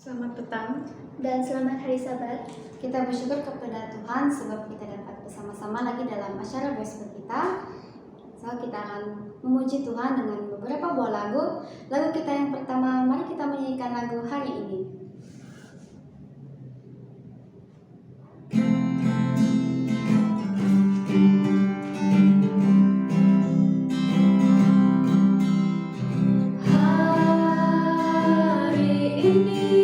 Selamat petang. Dan selamat hari Sabat. Kita bersyukur kepada Tuhan sebab kita dapat bersama-sama lagi dalam acara gospel kita. So, kita akan memuji Tuhan dengan beberapa buah lagu. Lagu kita yang pertama, mari kita menyanyikan lagu hari ini. Tuhan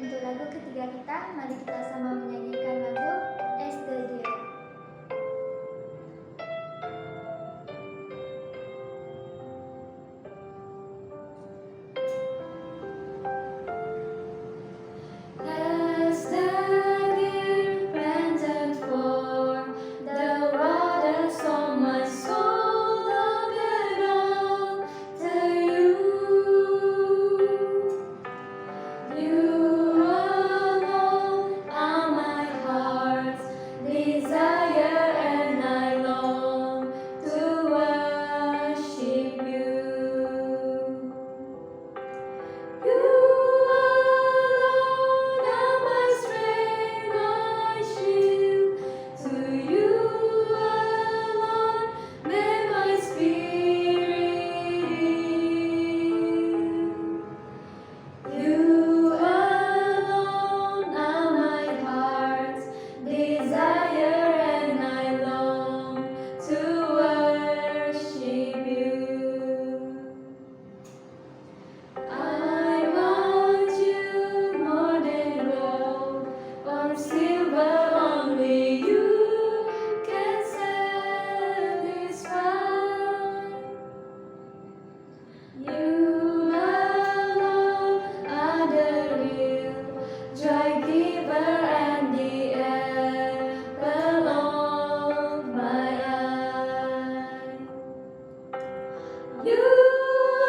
Untuk lagu ketiga kita, mari kita sama menyanyikan lagu Es de Dieu. As the deer panted for the waters, so my soul longed after you. You alone are my heart's desire, and I long to worship you. You alone are my strength, my shield. To you alone may my spirit yield. You alone are my heart's desire, and I long to worship you. I want you more than gold or silver, only you can satisfy. You alone are the real joy giver and the apple of my eye. You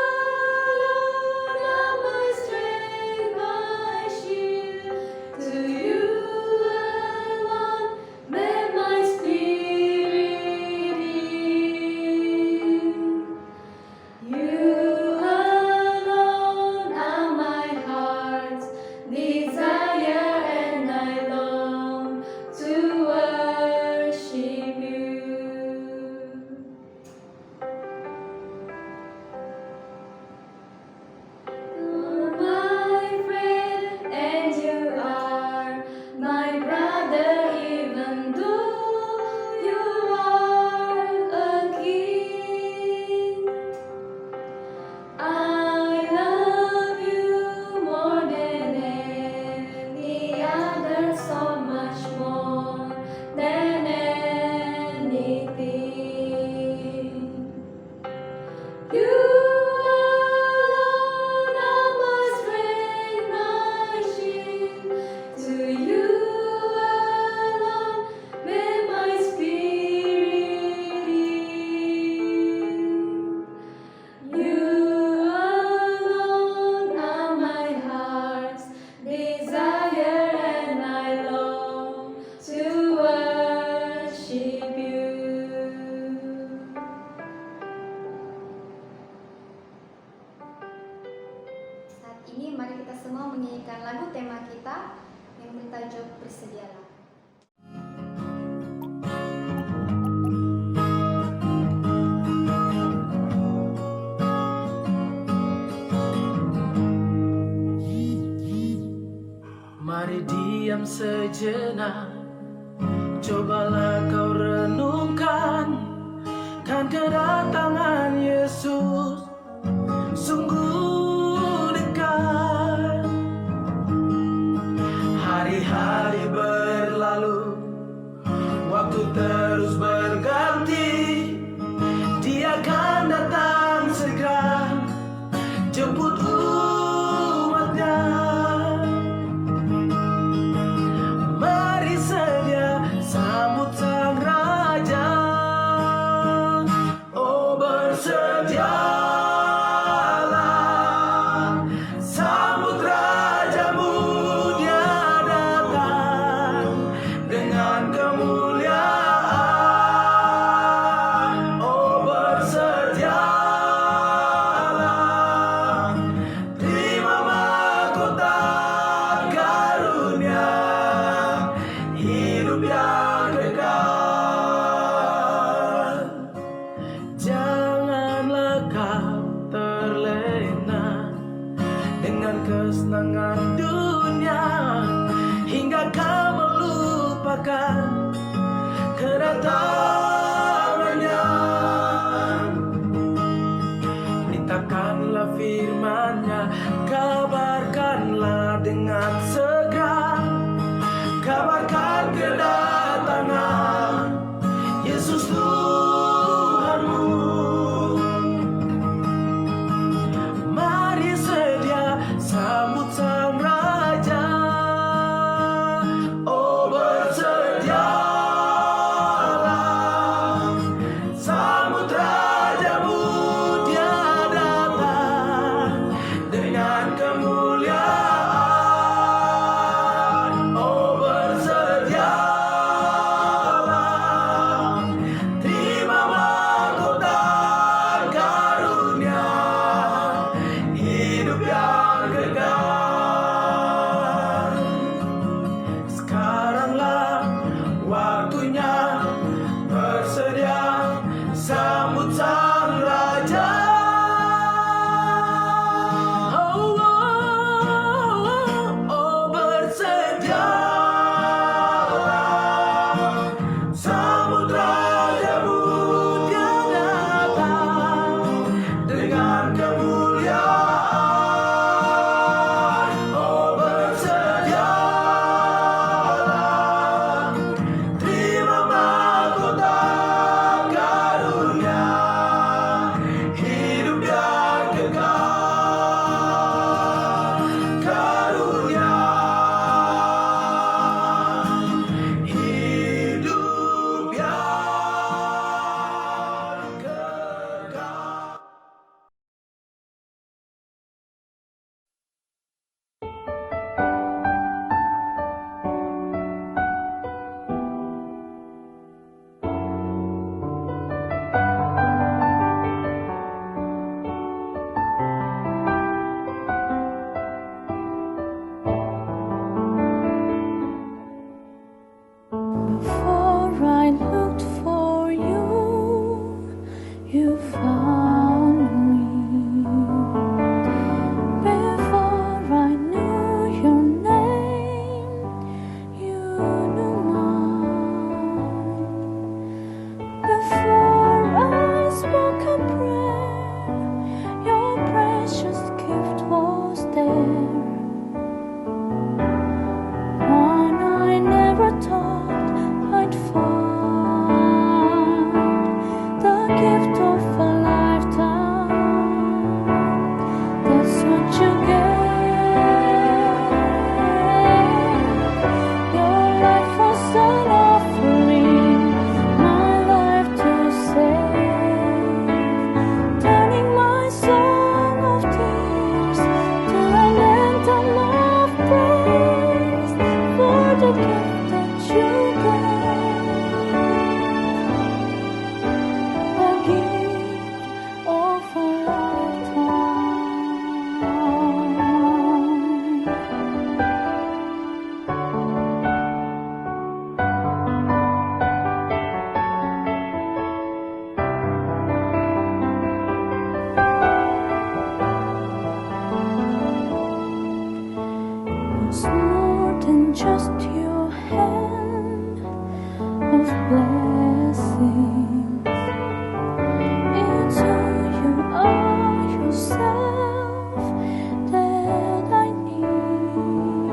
alone are my strength, my shield. To you alone may my spirit yield. You alone are my heart's desire, and I long to worship you. You're my friend, and you are my brother, even though you are a king. I love you more than any other, so much more than anything. You alone are my strength, my shield. To you alone may my spirit yield. You alone are my heart's desire, and I long to worship you. Saat ini mari kita semua menyanyikan lagu tema kita yang bertajuk Bersedialah. Mari diam sejenak, cobalah kau renungkan, kan kedatangan Yesus sungguh dekat. Hari-hari berlalu, waktu terus berganti, Dia akan datang segera, jemput umatnya. Mari sedia sambut sang Raja. Oh, bersedialah, sambut Rajamu, Dia datang dengan kemuliaan. Oh, bersedialah, terima mahkota karunia, hidup yang kekal. Janganlah kau terlena dengan kesenangan dunia, hingga kau melupakan kedatangannya. Beritakanlah firman-Nya, kabarkanlah dengan Before I looked for you, you found me. Before I knew your name, you knew mine. Before I spoke a prayer, your precious gift was there. One I never thought I'd find, the gift of a lifetime. That's what you gave. Your life was an offering, my life to save, turning my song of tears to an anthem of praise for the gift that you gave, a gift of a lifetime. It's more than just your hand of blessings. It's who you are yourself that I need.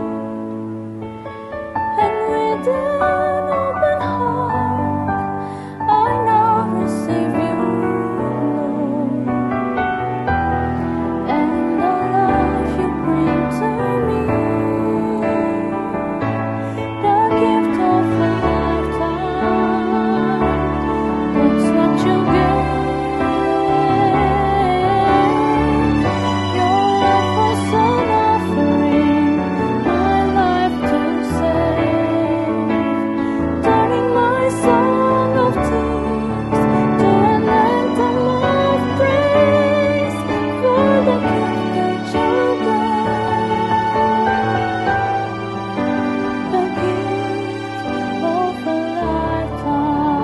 And with an open heart, I now receive you, Lord. And the love you bring to me, the gift of a lifetime. That's what you gave. Your life was an offering, my life to save, turning my song of tears to an anthem of praise for the gift that you gave, the gift of a lifetime.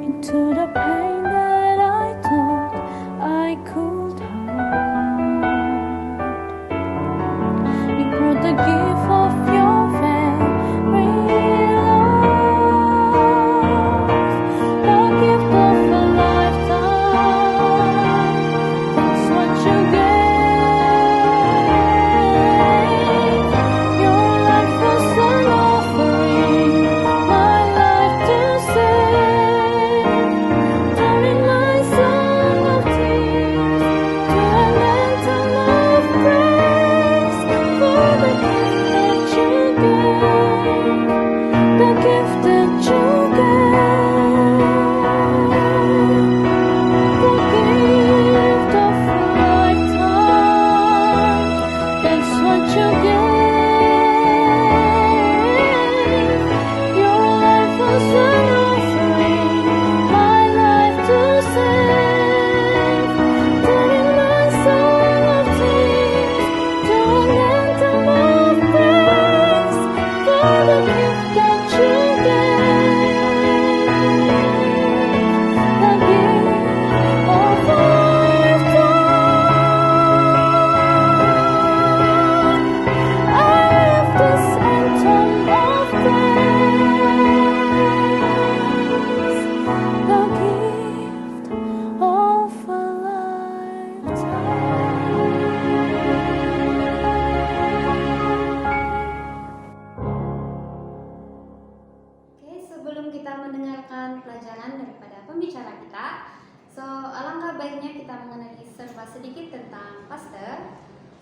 Into the pain that I thought I could hide, you brought the gift of your very love, the gift of a lifetime. That's what you gave. Your life was an offering, my life to save, turning my song of tears to an anthem of praise for the gift that you gave, the gift that you gave, the gift of a lifetime. That's what you gave. Your life was an offering, my life to save, turning my song of tears to an anthem of praise for the gift that you gave, the gift of a lifetime. I live this anthem of praise, the gift of a lifetime. Oke, sebelum kita mendengarkan pelajaran daripada pembicara kita, alangkah baiknya kita mengenali serba sedikit tentang pastor.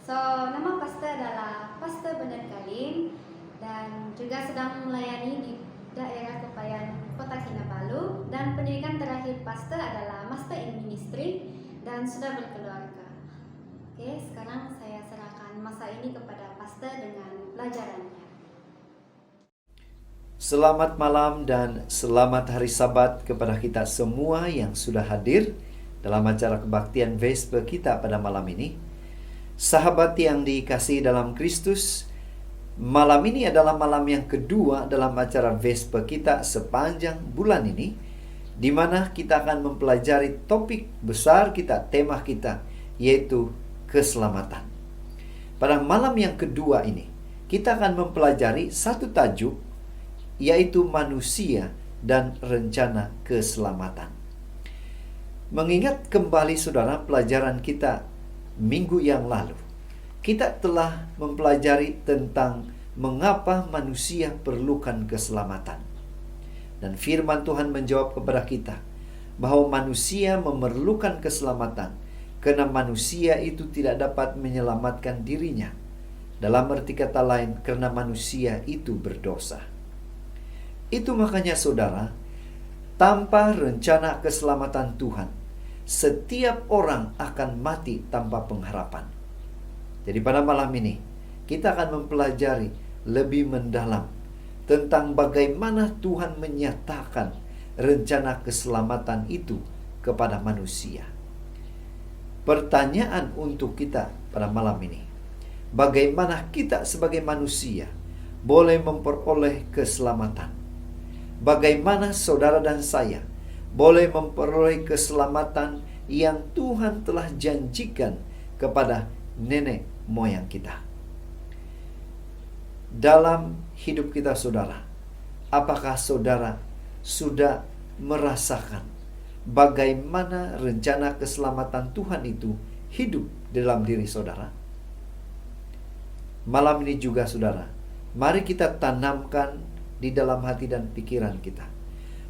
Nama pastor adalah Pastor Bernard Kalim dan juga sedang melayani di daerah Kepayan Kota Kinabalu, dan pendidikan terakhir pastor adalah Master in Ministry dan sudah berkeluarga. Oke, sekarang saya serahkan masa ini kepada pastor dengan pelajarannya. Selamat malam dan selamat hari Sabat kepada kita semua yang sudah hadir dalam acara kebaktian Vesper kita pada malam ini. Sahabat yang dikasihi dalam Kristus, Malam ini adalah malam yang kedua dalam acara Vesper kita sepanjang bulan ini, di mana kita akan mempelajari topik besar kita, tema kita, yaitu keselamatan. Pada malam yang kedua ini, kita akan mempelajari satu tajuk, yaitu manusia dan rencana keselamatan. Mengingat kembali saudara pelajaran kita minggu yang lalu, kita telah mempelajari tentang mengapa manusia perlukan keselamatan. Dan firman Tuhan menjawab kepada kita bahwa manusia memerlukan keselamatan karena manusia itu tidak dapat menyelamatkan dirinya. Dalam arti kata lain, karena manusia itu berdosa. Itu makanya saudara, tanpa rencana keselamatan Tuhan, setiap orang akan mati tanpa pengharapan. Jadi pada malam ini, kita akan mempelajari lebih mendalam tentang bagaimana Tuhan menyatakan rencana keselamatan itu kepada manusia. Pertanyaan untuk kita pada malam ini, bagaimana kita sebagai manusia boleh memperoleh keselamatan? Bagaimana saudara dan saya boleh memperoleh keselamatan yang Tuhan telah janjikan kepada nenek moyang kita? Dalam hidup kita saudara, apakah saudara sudah merasakan bagaimana rencana keselamatan Tuhan itu hidup dalam diri saudara? Malam ini juga saudara, mari kita tanamkan di dalam hati dan pikiran kita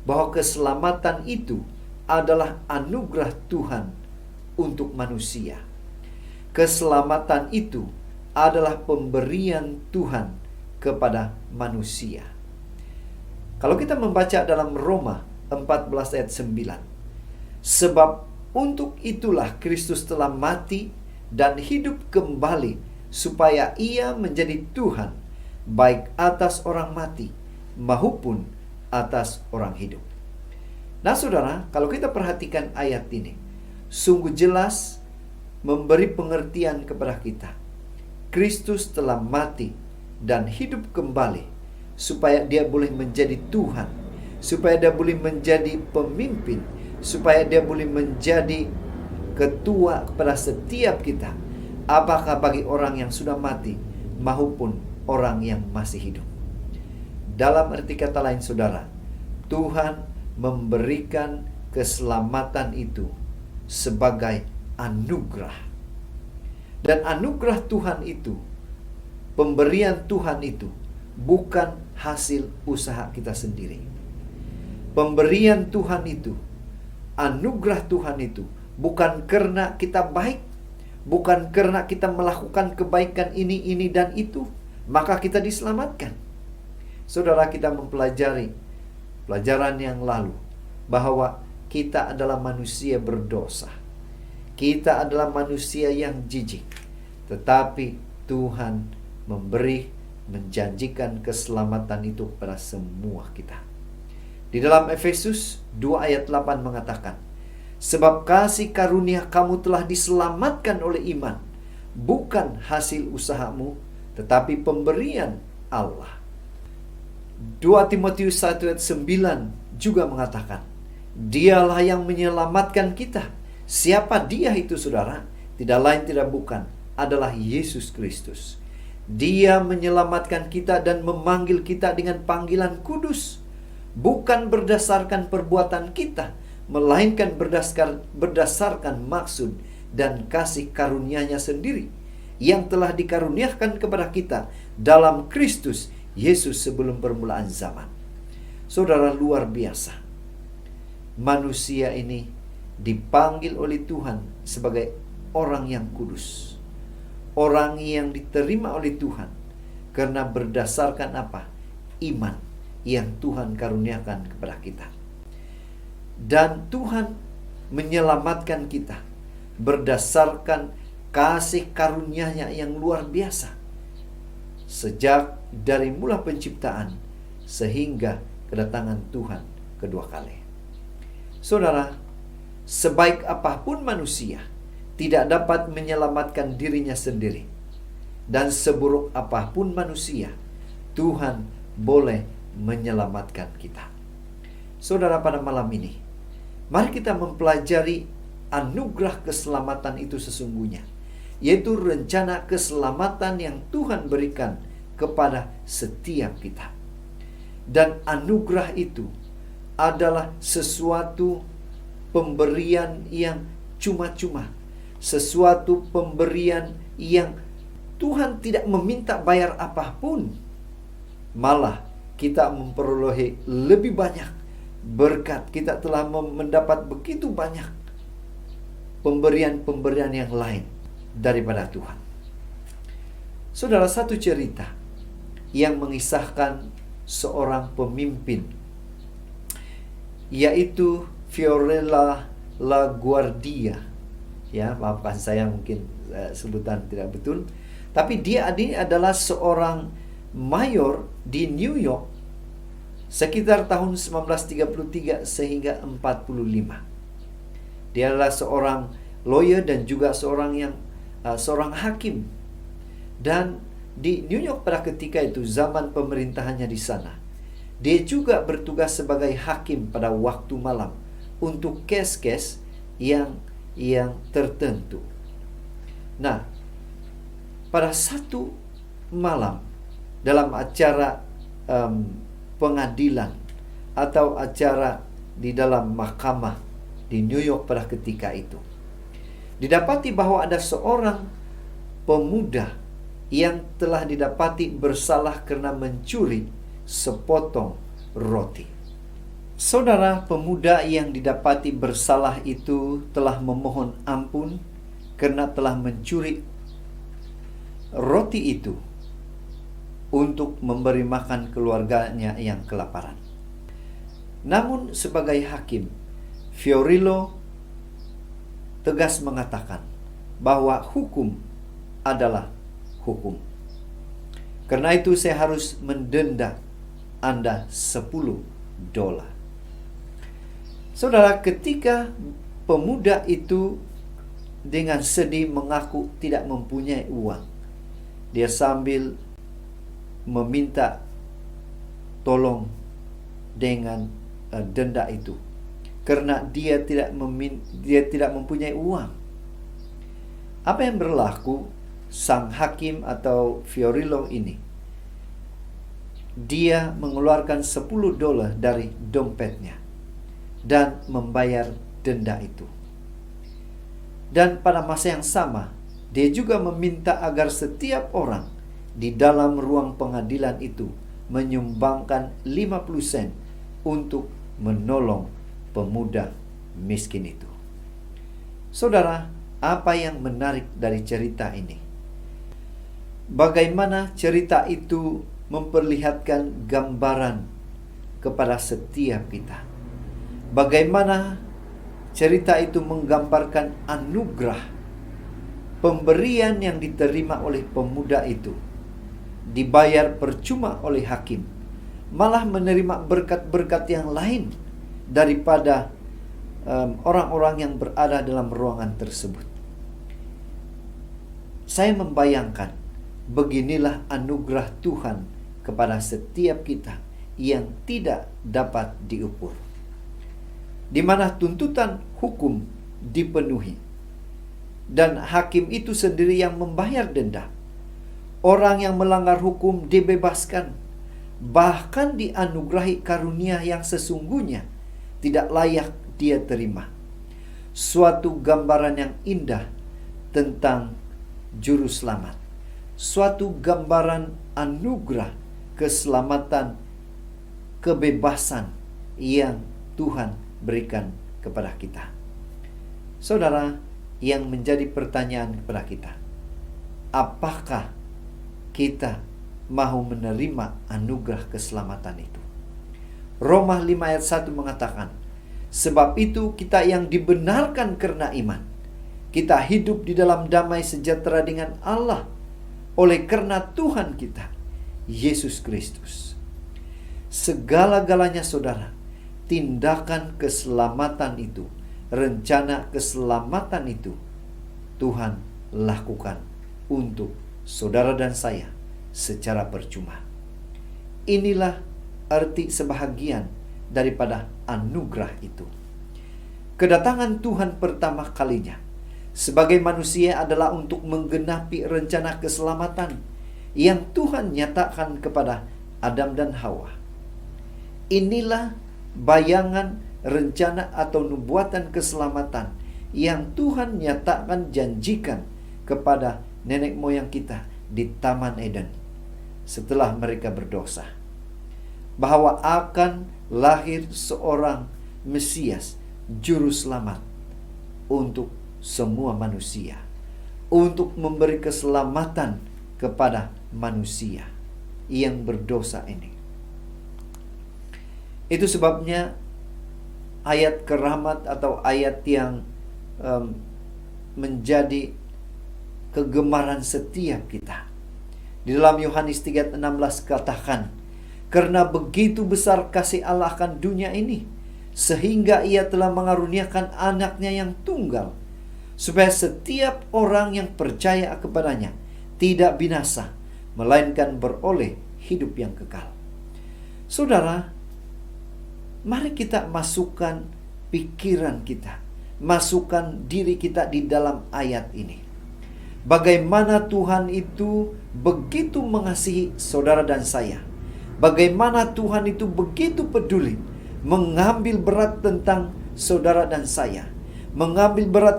bahwa keselamatan itu adalah anugerah Tuhan untuk manusia. Keselamatan itu adalah pemberian Tuhan kepada manusia. Kalau kita membaca dalam Roma 14 ayat 9, sebab untuk itulah Kristus telah mati dan hidup kembali supaya ia menjadi Tuhan baik atas orang mati maupun atas orang hidup. Nah saudara, kalau kita perhatikan ayat ini, sungguh jelas memberi pengertian kepada kita. Kristus telah mati dan hidup kembali supaya dia boleh menjadi Tuhan, supaya dia boleh menjadi pemimpin, supaya dia boleh menjadi ketua kepada setiap kita, apakah bagi orang yang sudah mati maupun orang yang masih hidup. Dalam arti kata lain saudara, Tuhan memberikan keselamatan itu sebagai anugerah. Dan anugerah Tuhan itu, pemberian Tuhan itu bukan hasil usaha kita sendiri. Pemberian Tuhan itu, anugerah Tuhan itu bukan karena kita baik, bukan karena kita melakukan kebaikan ini dan itu, maka kita diselamatkan. Saudara, kita mempelajari pelajaran yang lalu bahwa kita adalah manusia berdosa. Kita adalah manusia yang jijik. Tetapi Tuhan menjanjikan keselamatan itu kepada semua kita. Di dalam Efesus 2 ayat 8 mengatakan, sebab kasih karunia kamu telah diselamatkan oleh iman, bukan hasil usahamu, tetapi pemberian Allah. 2 Timotius 1 ayat 9 juga mengatakan, dialah yang menyelamatkan kita. Siapa dia itu saudara? Tidak lain tidak bukan, adalah Yesus Kristus. Dia menyelamatkan kita dan memanggil kita dengan panggilan kudus, bukan berdasarkan perbuatan kita, melainkan berdasarkan maksud dan kasih karunia-Nya sendiri yang telah dikaruniakan kepada kita dalam Kristus Yesus sebelum permulaan zaman. Saudara, luar biasa. Manusia ini dipanggil oleh Tuhan sebagai orang yang kudus. Orang yang diterima oleh Tuhan karena berdasarkan apa? Iman yang Tuhan karuniakan kepada kita. Dan Tuhan menyelamatkan kita berdasarkan kasih karunia-Nya yang luar biasa. Sejak dari mula penciptaan sehingga kedatangan Tuhan kedua kali. Saudara, sebaik apapun manusia tidak dapat menyelamatkan dirinya sendiri. dan seburuk apapun manusia, Tuhan boleh menyelamatkan kita. Saudara, pada malam ini, mari kita mempelajari anugerah keselamatan itu sesungguhnya, yaitu rencana keselamatan yang Tuhan berikan kepada setiap kita. Dan anugerah itu adalah sesuatu pemberian yang cuma-cuma, sesuatu pemberian yang Tuhan tidak meminta bayar apapun. Malah kita memperoleh lebih banyak berkat. Kita telah mendapat begitu banyak pemberian-pemberian yang lain daripada Tuhan. Saudara, satu cerita yang mengisahkan seorang pemimpin, yaitu Fiorella LaGuardia. Ya, maafkan saya mungkin sebutan tidak betul. Tapi dia ini adalah seorang mayor di New York sekitar tahun 1933 sehingga 45. Dia adalah seorang lawyer dan juga seorang hakim. Dan di New York pada ketika itu, zaman pemerintahannya di sana, dia juga bertugas sebagai hakim pada waktu malam untuk kes-kes yang tertentu. Nah, pada satu malam dalam acara pengadilan atau acara di dalam mahkamah di New York pada ketika itu, didapati bahwa ada seorang pemuda yang telah didapati bersalah karena mencuri sepotong roti. Saudara, pemuda yang didapati bersalah itu telah memohon ampun karena telah mencuri roti itu untuk memberi makan keluarganya yang kelaparan. Namun sebagai hakim, Fiorillo tegas mengatakan bahwa hukum adalah hukum. Karena itu saya harus mendenda Anda $10. Saudara, ketika pemuda itu dengan sedih mengaku tidak mempunyai uang, dia sambil meminta tolong dengan denda itu karena dia tidak mempunyai uang. Apa yang berlaku? Sang hakim atau Fiorillo ini, dia mengeluarkan $10 dari dompetnya dan membayar denda itu. Dan pada masa yang sama, dia juga meminta agar setiap orang di dalam ruang pengadilan itu menyumbangkan 50 sen untuk menolong pemuda miskin itu. Saudara, apa yang menarik dari cerita ini? Bagaimana cerita itu memperlihatkan gambaran kepada setiap kita. Bagaimana cerita itu menggambarkan anugerah pemberian yang diterima oleh pemuda itu, dibayar percuma oleh hakim, malah menerima berkat-berkat yang lain daripada orang-orang yang berada dalam ruangan tersebut. Saya membayangkan beginilah anugerah Tuhan kepada setiap kita yang tidak dapat diukur, di mana tuntutan hukum dipenuhi dan hakim itu sendiri yang membayar denda. Orang yang melanggar hukum dibebaskan, bahkan dianugerahi karunia yang sesungguhnya tidak layak dia terima. Suatu gambaran yang indah tentang juru selamat, suatu gambaran anugerah keselamatan, kebebasan yang Tuhan berikan kepada kita. Saudara, yang menjadi pertanyaan kepada kita, apakah kita mau menerima anugerah keselamatan itu? Roma 5 ayat 1 mengatakan, sebab itu kita yang dibenarkan karena iman, kita hidup di dalam damai sejahtera dengan Allah oleh karena Tuhan kita, Yesus Kristus. Segala-galanya saudara, tindakan keselamatan itu, rencana keselamatan itu Tuhan lakukan untuk saudara dan saya secara percuma. Inilah arti sebahagian daripada anugerah itu. Kedatangan Tuhan pertama kalinya sebagai manusia adalah untuk menggenapi rencana keselamatan yang Tuhan nyatakan kepada Adam dan Hawa. Inilah bayangan, rencana atau nubuatan keselamatan yang Tuhan nyatakan janjikan kepada nenek moyang kita di Taman Eden setelah mereka berdosa, bahwa akan lahir seorang Mesias, juru selamat untuk semua manusia, untuk memberi keselamatan kepada manusia yang berdosa ini. Itu sebabnya ayat keramat atau ayat yang menjadi kegemaran setiap kita. Di dalam Yohanes 3:16 katakan, karena begitu besar kasih Allah akan dunia ini, sehingga ia telah mengaruniakan anaknya yang tunggal, supaya setiap orang yang percaya kepadanya tidak binasa, melainkan beroleh hidup yang kekal. Saudara, mari kita masukkan pikiran kita, masukkan diri kita di dalam ayat ini. Bagaimana Tuhan itu begitu mengasihi saudara dan saya. Bagaimana Tuhan itu begitu peduli, mengambil berat tentang saudara dan saya, mengambil berat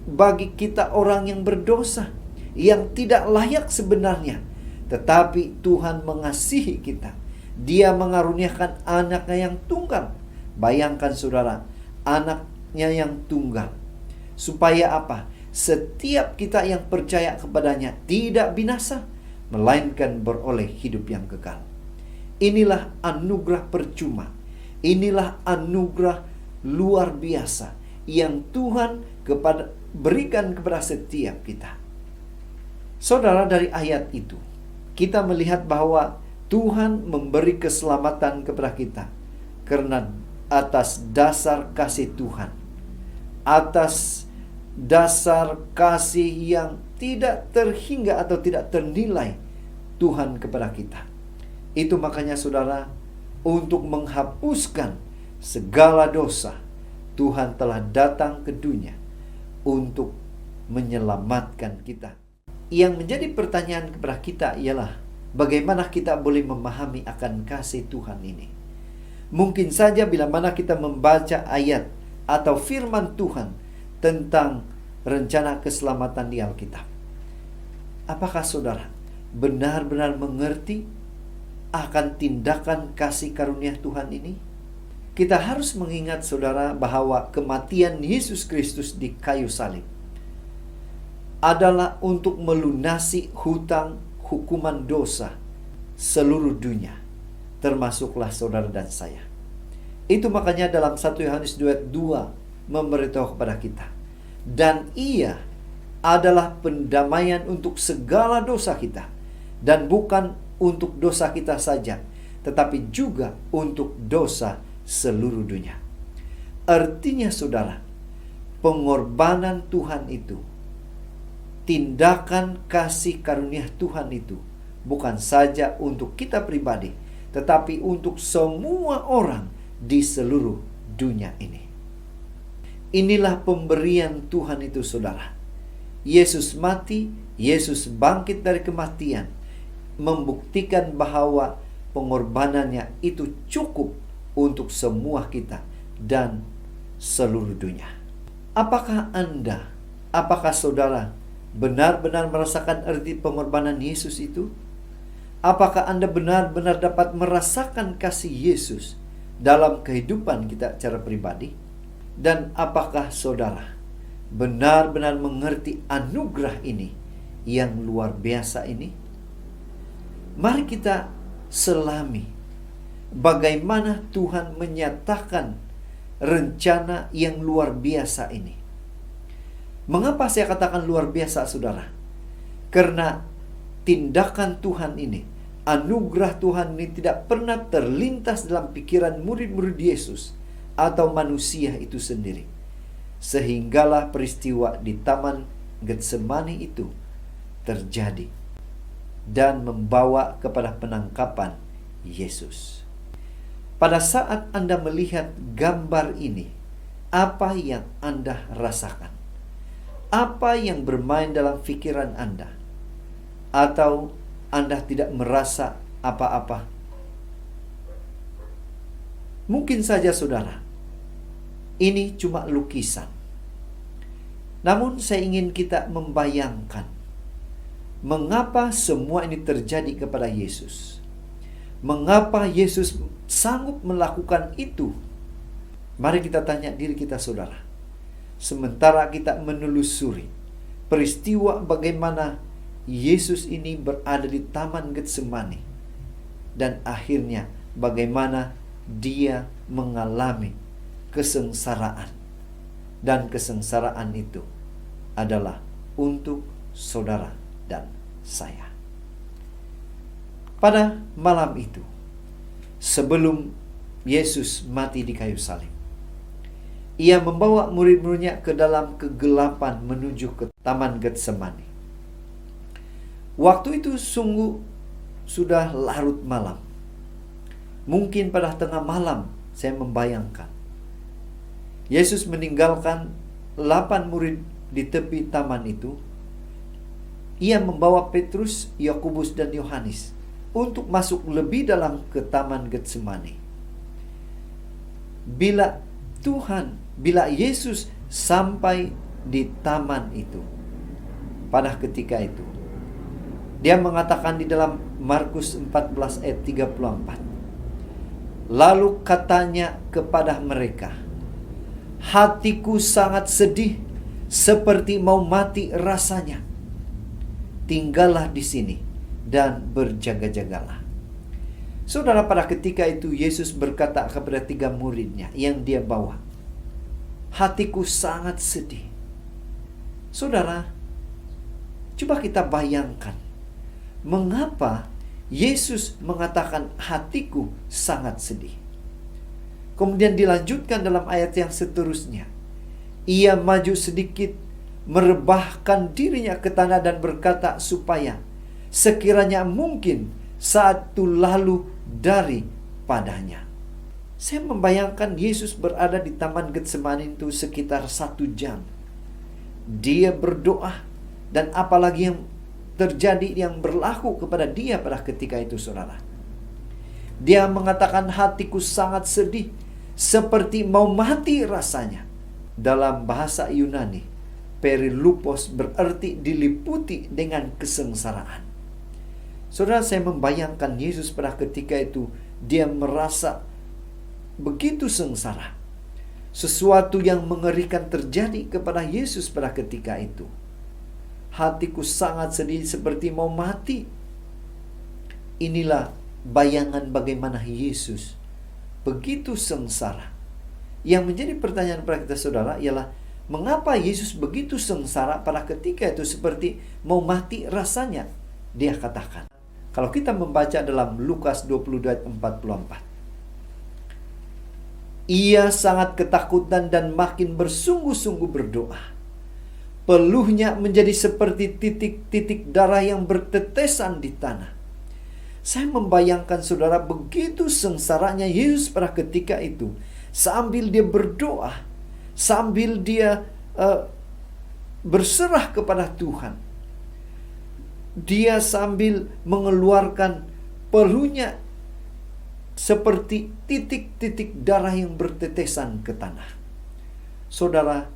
bagi kita orang yang berdosa, yang tidak layak sebenarnya. Tetapi Tuhan mengasihi kita. Dia mengaruniakan anaknya yang tunggal. Bayangkan saudara, anaknya yang tunggal. Supaya apa? Setiap kita yang percaya kepadanya tidak binasa, melainkan beroleh hidup yang kekal. Inilah anugerah percuma. Inilah anugerah luar biasa yang Tuhan berikan kepada setiap kita. Saudara, dari ayat itu kita melihat bahwa Tuhan memberi keselamatan kepada kita karena atas dasar kasih Tuhan, atas dasar kasih yang tidak terhingga atau tidak ternilai Tuhan kepada kita. Itu makanya saudara, untuk menghapuskan segala dosa, Tuhan telah datang ke dunia untuk menyelamatkan kita. Yang menjadi pertanyaan kepada kita ialah, bagaimana kita boleh memahami akan kasih Tuhan ini? Mungkin saja bila mana kita membaca ayat atau firman Tuhan tentang rencana keselamatan di Alkitab, apakah saudara benar-benar mengerti akan tindakan kasih karunia Tuhan ini? Kita harus mengingat saudara bahwa kematian Yesus Kristus di kayu salib adalah untuk melunasi hutang hukuman dosa seluruh dunia, termasuklah saudara dan saya. Itu makanya dalam 1 Yohanes 2:2 memberitahu kepada kita, dan ia adalah pendamaian untuk segala dosa kita, dan bukan untuk dosa kita saja, tetapi juga untuk dosa seluruh dunia. Artinya saudara, pengorbanan Tuhan itu, tindakan kasih karunia Tuhan itu bukan saja untuk kita pribadi, tetapi untuk semua orang di seluruh dunia ini. Inilah pemberian Tuhan itu saudara. Yesus mati, Yesus bangkit dari kematian, membuktikan bahwa pengorbanannya itu cukup untuk semua kita dan seluruh dunia. Apakah Anda, apakah saudara benar-benar merasakan arti pengorbanan Yesus itu? Apakah Anda benar-benar dapat merasakan kasih Yesus dalam kehidupan kita secara pribadi? Dan apakah saudara benar-benar mengerti anugerah ini yang luar biasa ini? Mari kita selami bagaimana Tuhan menyatakan rencana yang luar biasa ini. Mengapa saya katakan luar biasa saudara? Karena tindakan Tuhan ini, anugerah Tuhan ini tidak pernah terlintas dalam pikiran murid-murid Yesus atau manusia itu sendiri. Sehinggalah peristiwa di Taman Getsemani itu terjadi. dan membawa kepada penangkapan Yesus. Pada saat Anda melihat gambar ini, apa yang Anda rasakan? Apa yang bermain dalam pikiran Anda? Atau Anda tidak merasa apa-apa? Mungkin saja saudara, ini cuma lukisan. Namun saya ingin kita membayangkan mengapa semua ini terjadi kepada Yesus. Mengapa Yesus sanggup melakukan itu? Mari kita tanya diri kita saudara. Sementara kita menelusuri peristiwa bagaimana Yesus ini berada di Taman Getsemani. Dan akhirnya bagaimana dia mengalami kesengsaraan. Dan kesengsaraan itu adalah untuk saudara dan saya. Pada malam itu, sebelum Yesus mati di kayu salib, ia membawa murid-muridnya ke dalam kegelapan menuju ke Taman Getsemani. Waktu itu sungguh sudah larut malam. Mungkin pada tengah malam saya membayangkan Yesus meninggalkan 8 murid di tepi taman itu. Ia membawa Petrus, Yakobus dan Yohanes untuk masuk lebih dalam ke Taman Getsemani. Bila Yesus sampai di taman itu, pada ketika itu dia mengatakan di dalam Markus 14 ayat 34, lalu katanya kepada mereka, hatiku sangat sedih seperti mau mati rasanya. Tinggallah di sini dan berjaga-jagalah. Saudara, pada ketika itu Yesus berkata kepada 3 muridnya yang dia bawa, hatiku sangat sedih. Saudara, coba kita bayangkan, mengapa Yesus mengatakan hatiku sangat sedih. Kemudian dilanjutkan dalam ayat yang seterusnya. Ia maju sedikit, merebahkan dirinya ke tanah dan berkata supaya sekiranya mungkin saat itu lalu daripadanya. Saya membayangkan Yesus berada di Taman Getsemani itu sekitar 1 jam. Dia berdoa, dan apalagi yang terjadi, yang berlaku kepada dia pada ketika itu saudara. Dia mengatakan hatiku sangat sedih, seperti mau mati rasanya. Dalam bahasa Yunani, perilupos berarti diliputi dengan kesengsaraan. Saudara, saya membayangkan Yesus pada ketika itu, dia merasa begitu sengsara. Sesuatu yang mengerikan terjadi kepada Yesus pada ketika itu. Hatiku sangat sedih seperti mau mati. Inilah bayangan bagaimana Yesus begitu sengsara. Yang menjadi pertanyaan pada kita saudara ialah, mengapa Yesus begitu sengsara pada ketika itu seperti mau mati rasanya? Dia katakan, kalau kita membaca dalam Lukas 22 ayat 44, ia sangat ketakutan dan makin bersungguh-sungguh berdoa. Peluhnya menjadi seperti titik-titik darah yang bertetesan di tanah. Saya membayangkan saudara, begitu sengsaranya Yesus pada ketika itu. Sambil dia berdoa, sambil dia berserah kepada Tuhan, dia sambil mengeluarkan peluhnya seperti titik-titik darah yang bertetesan ke tanah. Saudara,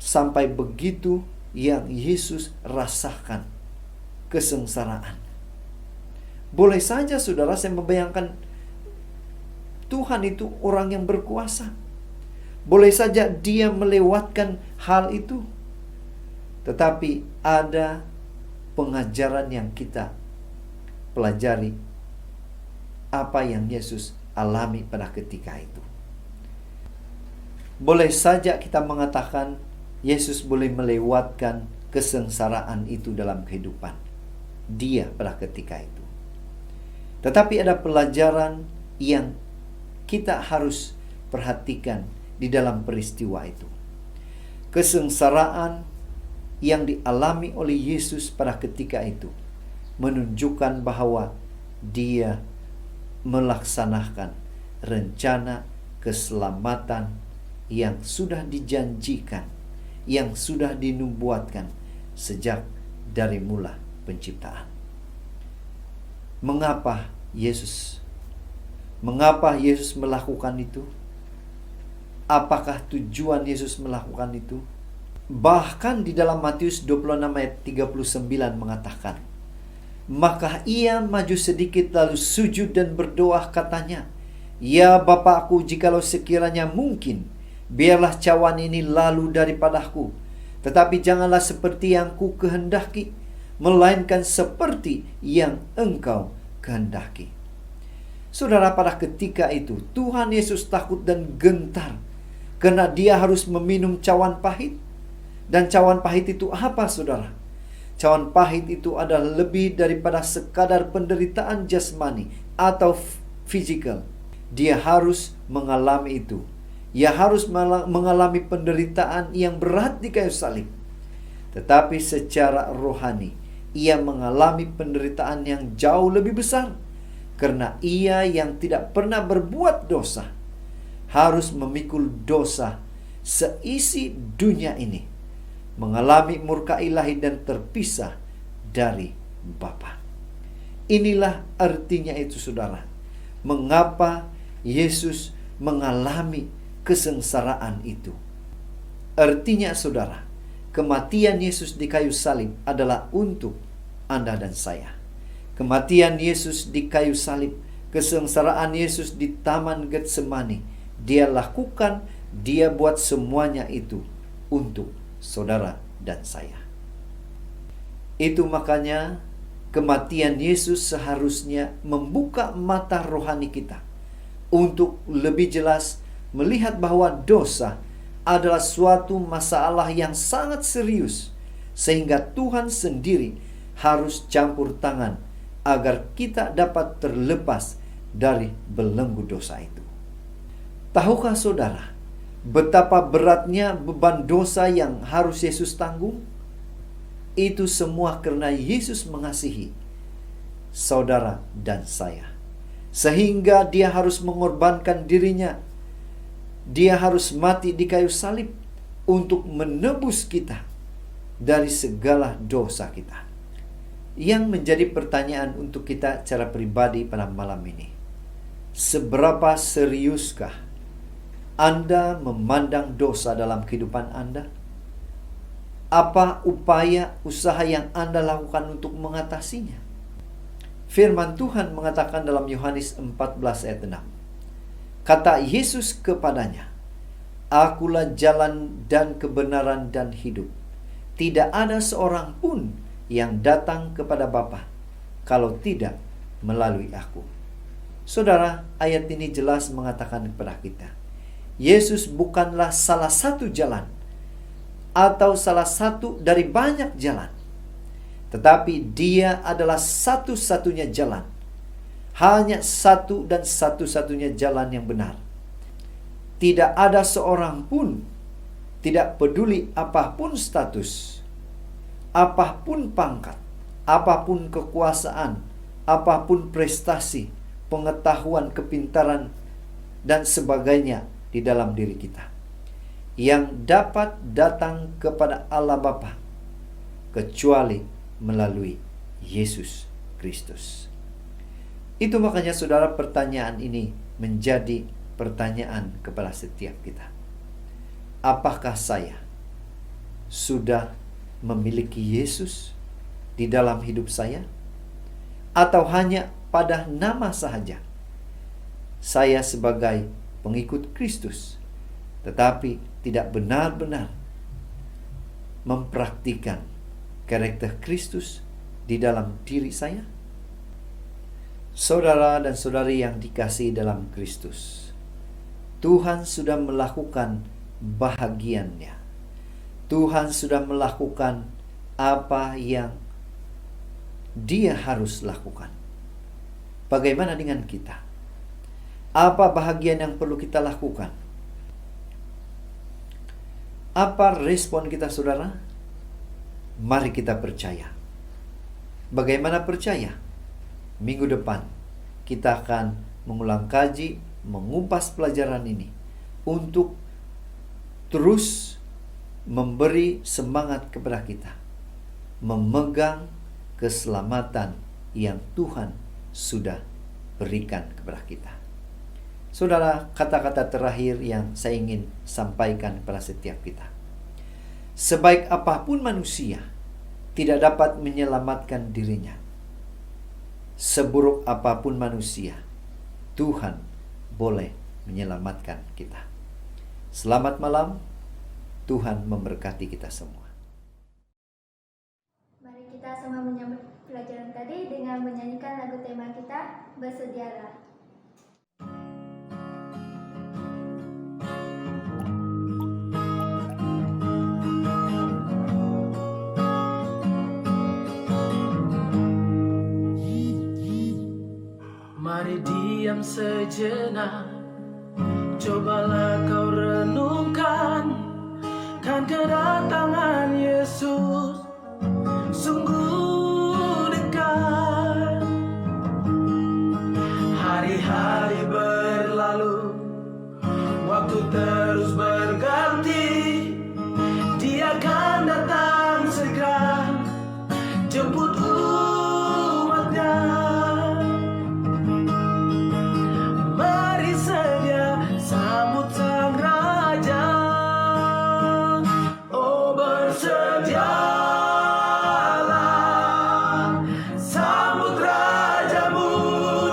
sampai begitu yang Yesus rasakan kesengsaraan. Boleh saja saudara, saya membayangkan Tuhan itu orang yang berkuasa. Boleh saja dia melewatkan hal itu. Tetapi ada pengajaran yang kita pelajari, apa yang Yesus alami pada ketika itu. Boleh saja kita mengatakan Yesus boleh melewatkan kesengsaraan itu dalam kehidupan dia pada ketika itu. Tetapi ada pelajaran yang kita harus perhatikan di dalam peristiwa itu. Kesengsaraan yang dialami oleh Yesus pada ketika itu menunjukkan bahwa Dia melaksanakan rencana keselamatan yang sudah dijanjikan, yang sudah dinubuatkan sejak dari mula penciptaan. Mengapa Yesus melakukan itu? Apakah tujuan Yesus melakukan itu? Bahkan di dalam Matius 26 ayat 39 mengatakan, maka ia maju sedikit lalu sujud dan berdoa katanya, ya Bapakku, jikalau sekiranya mungkin, biarlah cawan ini lalu daripadaku. Tetapi janganlah seperti yang ku kehendaki, melainkan seperti yang Engkau kehendaki. Saudara, pada ketika itu Tuhan Yesus takut dan gentar karena Dia harus meminum cawan pahit. Dan cawan pahit itu apa, saudara? Cawan pahit itu adalah lebih daripada sekadar penderitaan jasmani atau fisikal. Dia harus mengalami itu. Ia harus mengalami penderitaan yang berat di kayu salib. Tetapi secara rohani, ia mengalami penderitaan yang jauh lebih besar. Karena ia yang tidak pernah berbuat dosa harus memikul dosa seisi dunia ini, mengalami murka ilahi dan terpisah dari Bapa. Inilah artinya itu, saudara. Mengapa Yesus mengalami kesengsaraan itu? Artinya, saudara, kematian Yesus di kayu salib adalah untuk Anda dan saya. Kematian Yesus di kayu salib, kesengsaraan Yesus di Taman Getsemani, Dia lakukan, Dia buat semuanya itu untuk saudara dan saya. Itu makanya kematian Yesus seharusnya membuka mata rohani kita untuk lebih jelas melihat bahwa dosa adalah suatu masalah yang sangat serius, sehingga Tuhan sendiri harus campur tangan agar kita dapat terlepas dari belenggu dosa itu. Tahukah saudara betapa beratnya beban dosa yang harus Yesus tanggung? Itu semua karena Yesus mengasihi saudara dan saya, sehingga Dia harus mengorbankan dirinya. Dia harus mati di kayu salib untuk menebus kita dari segala dosa kita. Yang menjadi pertanyaan untuk kita secara pribadi pada malam ini, seberapa seriuskah Anda memandang dosa dalam kehidupan Anda? Apa upaya usaha yang Anda lakukan untuk mengatasinya? Firman Tuhan mengatakan dalam Yohanes 14 ayat 6. Kata Yesus kepadanya, Akulah jalan dan kebenaran dan hidup. Tidak ada seorang pun yang datang kepada Bapa kalau tidak melalui aku. Saudara, ayat ini jelas mengatakan kepada kita, Yesus bukanlah salah satu jalan atau salah satu dari banyak jalan, tetapi Dia adalah satu-satunya jalan. Hanya satu dan satu-satunya jalan yang benar. Tidak ada seorang pun, tidak peduli apapun status, apapun pangkat, apapun kekuasaan, apapun prestasi, pengetahuan, kepintaran, dan sebagainya di dalam diri kita, yang dapat datang kepada Allah Bapa kecuali melalui Yesus Kristus. Itu makanya saudara, pertanyaan ini menjadi pertanyaan kepada setiap kita. Apakah saya sudah memiliki Yesus di dalam hidup saya? Atau hanya pada nama sahaja saya sebagai pengikut Kristus, tetapi tidak benar-benar mempraktikkan karakter Kristus di dalam diri saya? Saudara dan saudari yang dikasihi dalam Kristus, Tuhan sudah melakukan bahagiannya. Tuhan sudah melakukan apa yang Dia harus lakukan. Bagaimana dengan kita? Apa bahagian yang perlu kita lakukan? Apa respon kita, saudara? Mari kita percaya Bagaimana percaya? Minggu depan kita akan mengulang kaji, mengupas pelajaran ini untuk terus memberi semangat kepada kita memegang keselamatan yang Tuhan sudah berikan kepada kita. Saudara, kata-kata terakhir yang saya ingin sampaikan kepada setiap kita. Sebaik apapun manusia tidak dapat menyelamatkan dirinya. Seburuk apapun manusia, Tuhan boleh menyelamatkan kita. Selamat malam, Tuhan memberkati kita semua. Mari kita sama menyambut pelajaran tadi dengan menyanyikan lagu tema kita, Bersedialah. Mari diam sejenak, cobalah kau renungkan, kan kedatangan Yesus sungguh dekat. Hari-hari berlalu, waktu terus berganti, Dia akan datang segera jemput umatnya. Mari sedia sambut Sang Raja. Oh, bersedialah, sambut Rajamu,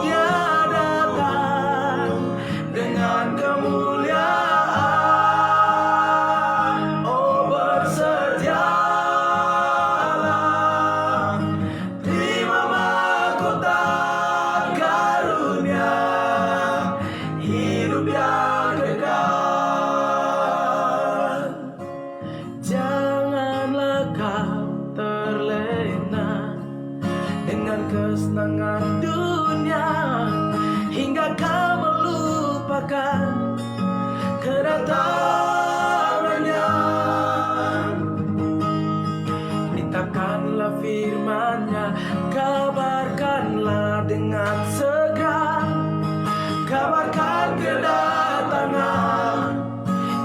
Dia datang dengan kemuliaan. Oh, bersedialah, terima mahkota karunia, hidup yang kekal. Janganlah kau terlena dengan kesenangan dunia, hingga kau melupakan kedatangannya. Beritakanlah firman-Nya, kabarkanlah dengan segera, kabarkan kedatangan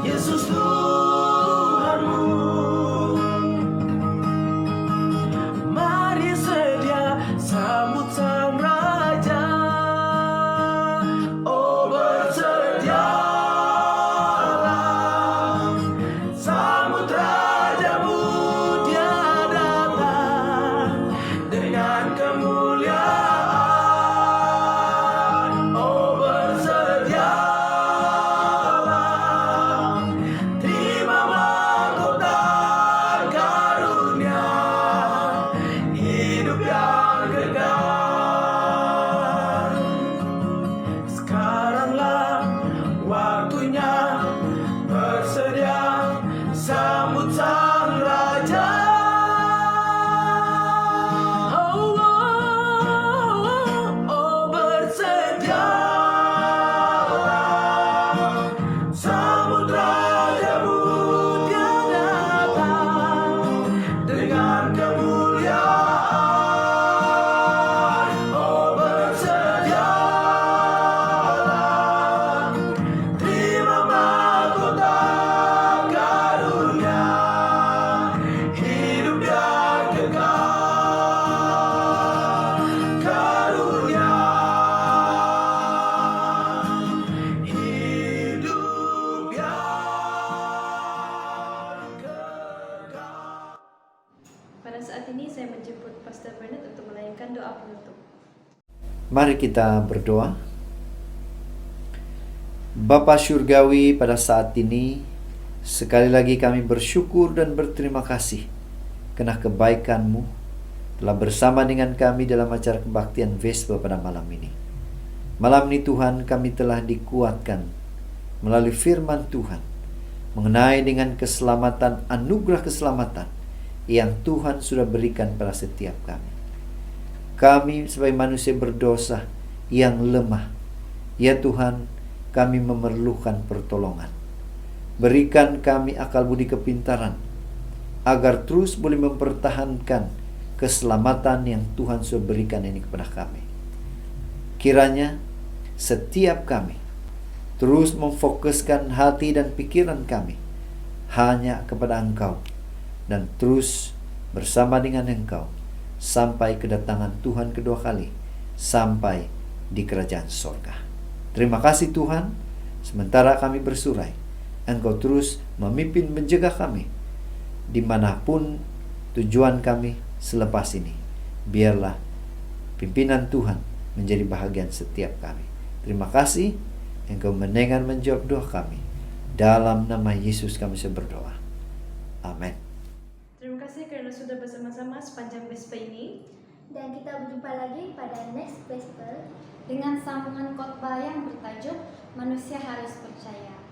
Yesus Tuhanmu. Mari sedia sambut Sang Raja. Oh, bersedialah, sambut Rajamu, Dia datang dengan kemuliaan. Oh, bersedialah, terima mahkota karunia, hidup yang kekal. Sekaranglah waktunya, bersedia sambut Sang Raja. Oh, oh, oh, bersedialah, sambut Rajamu, Dia datang dengan kemuliaan. Oh, bersedialah, terima mahkota karunia, hidup yang kekal. Karunia, hidup yang kekal. Pada saat ini saya menjemput Pastor Bernard untuk melayangkan doa penutup. Mari kita berdoa. Bapa Surgawi, pada saat ini sekali lagi kami bersyukur dan berterima kasih karena kebaikan-Mu telah bersama dengan kami dalam acara kebaktian Vespa pada malam ini. Malam ini Tuhan, kami telah dikuatkan melalui firman Tuhan mengenai dengan keselamatan, anugerah keselamatan yang Tuhan sudah berikan pada setiap kami. Kami sebagai manusia berdosa yang lemah, ya Tuhan, kami memerlukan pertolongan. Berikan kami akal budi kepintaran agar terus boleh mempertahankan keselamatan yang Tuhan sudah berikan ini kepada kami. Kiranya setiap kami terus memfokuskan hati dan pikiran kami hanya kepada Engkau dan terus bersama dengan Engkau sampai kedatangan Tuhan kedua kali, sampai di kerajaan sorga. Terima kasih Tuhan, sementara kami bersurai, Engkau terus memimpin menjaga kami dimanapun tujuan kami selepas ini. Biarlah pimpinan Tuhan menjadi bahagian setiap kami. Terima kasih, Engkau mendengar menjawab doa kami. Dalam nama Yesus kami berdoa. Amin. Terima kasih karena sudah bersama-sama sepanjang Vespa ini. Dan kita berjumpa lagi pada next Gospel. dengan sambungan khotbah yang bertajuk Manusia Harus Percaya.